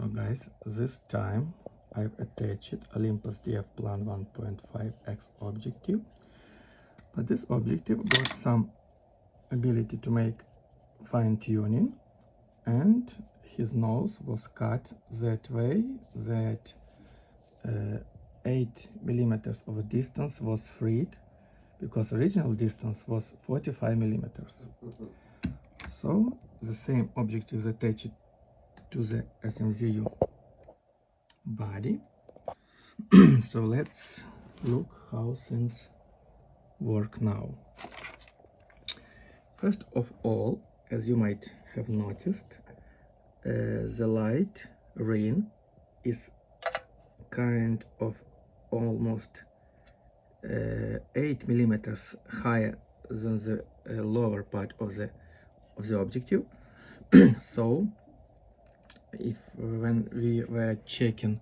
So guys, this time I've attached Olympus DF Plan 1.5x objective, but this objective got some ability to make fine-tuning, and his nose was cut that way that 8 millimeters of distance was freed, because original distance was 45 millimeters. So the same object is attached to the Smz-u body. So let's look how things work now. First of all, as you might have noticed, the light ring is kind of almost 8 millimeters higher than the lower part of the objective. So if when we were checking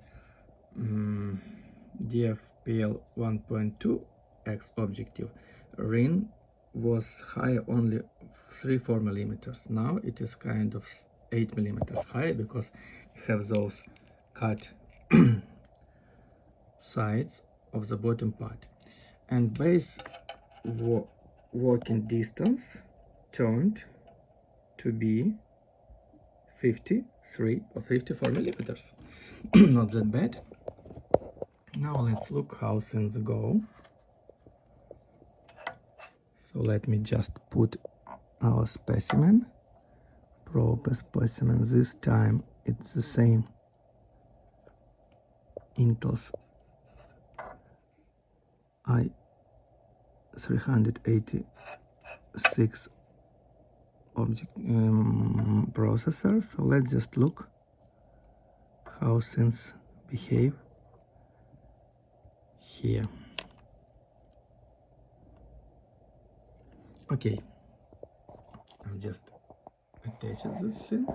DFPL 1.2x objective, ring was higher only 3-4 millimeters. Now it is kind of 8 millimeters higher, because you have those cut sides of the bottom part, and base working distance turned to be 53 or 54 millimeters. Not that bad. Now let's look how things go. So let me just put our specimen, proper specimen. This time it's the same Intel's i386 object processor. So let's just look how things behave here. Okay, I've just attached this thing.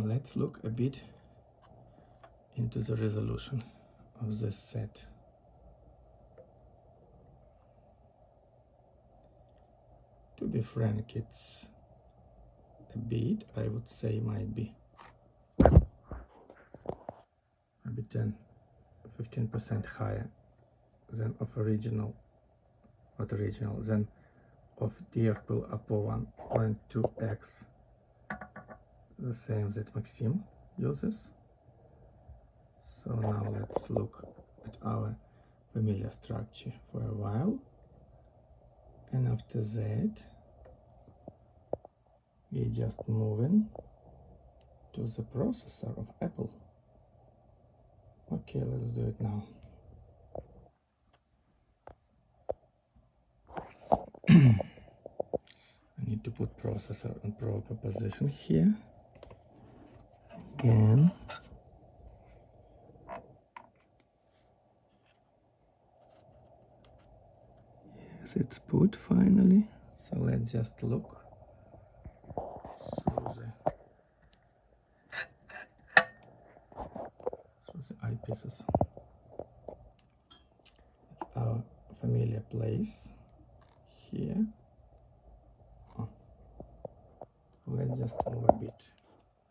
Let's look a bit into the resolution of this set. To be frank, it's a bit, I would say, might be maybe 10-15% higher than of original, than of DFPL APO 1.2x, the same that Maxim uses. So now let's look at our familiar structure for a while, and after that we're just moving to the processor of Apple. Okay, let's do it now. I need to put processor in proper position here. Again. Yes, it's put finally. So let's just look through the eyepieces. It's our familiar place here. Let's just move a bit,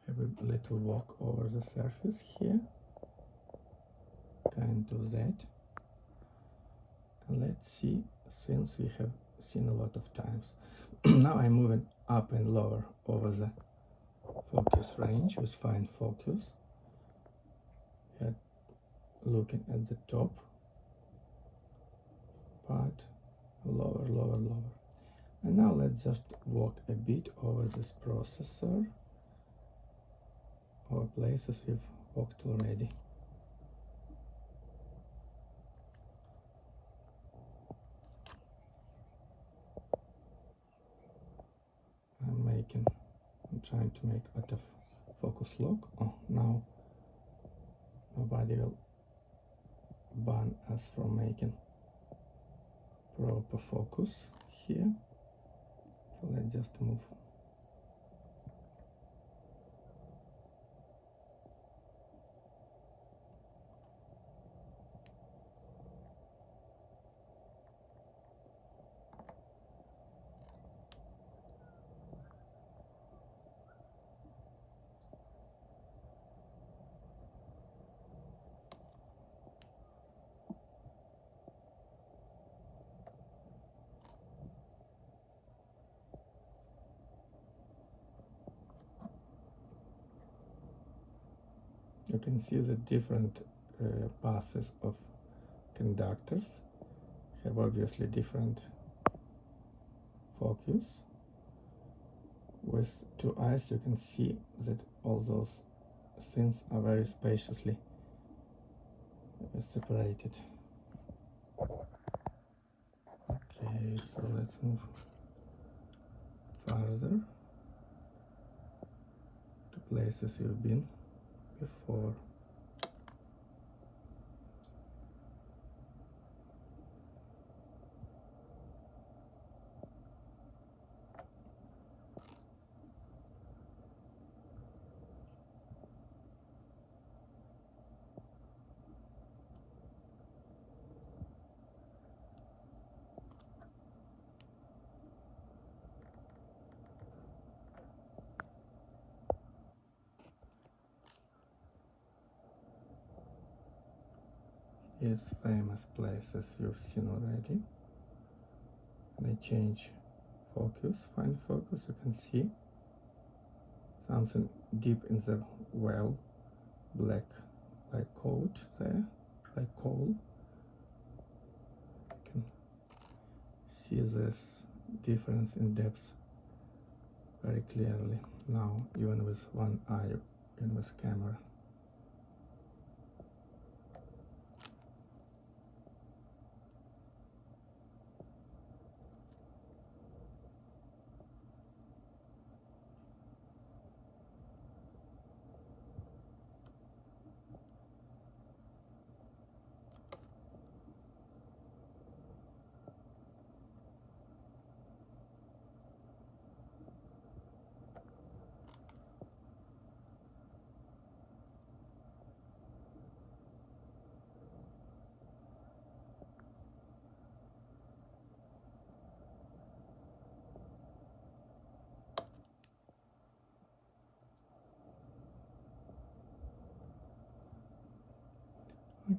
have a little walk over the surface here, kind of that, and let's see, since we have seen a lot of times. Now I'm moving up and lower over the focus range with fine focus. We're looking at the top part, lower, lower, lower. And now let's just walk a bit over this processor, or places we've walked already. I'm trying to make out of focus lock. Oh, now nobody will ban us from making proper focus here. So let's just move. You can see the different passes of conductors have obviously different focus. With two eyes you can see that all those things are very spaciously separated. Okay, so let's move further to places you've been before. Yes, famous places you've seen already. When I change focus, fine focus, you can see something deep in the well, black like coat there, like coal. You can see this difference in depth very clearly now, even with one eye in this camera.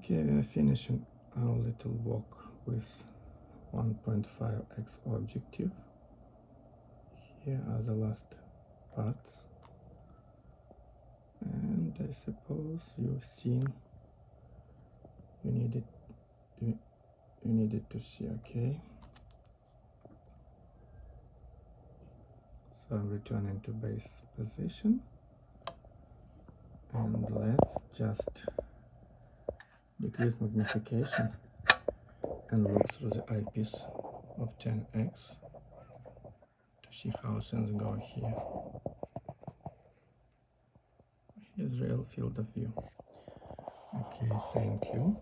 Okay, we are finishing our little walk with 1.5x objective. Here are the last parts, and I suppose you've seen you needed to see. Okay, so I'm returning to base position, and let's just decrease magnification and look through the eyepiece of 10x to see how things go here. Here's real field of view. Okay, thank you.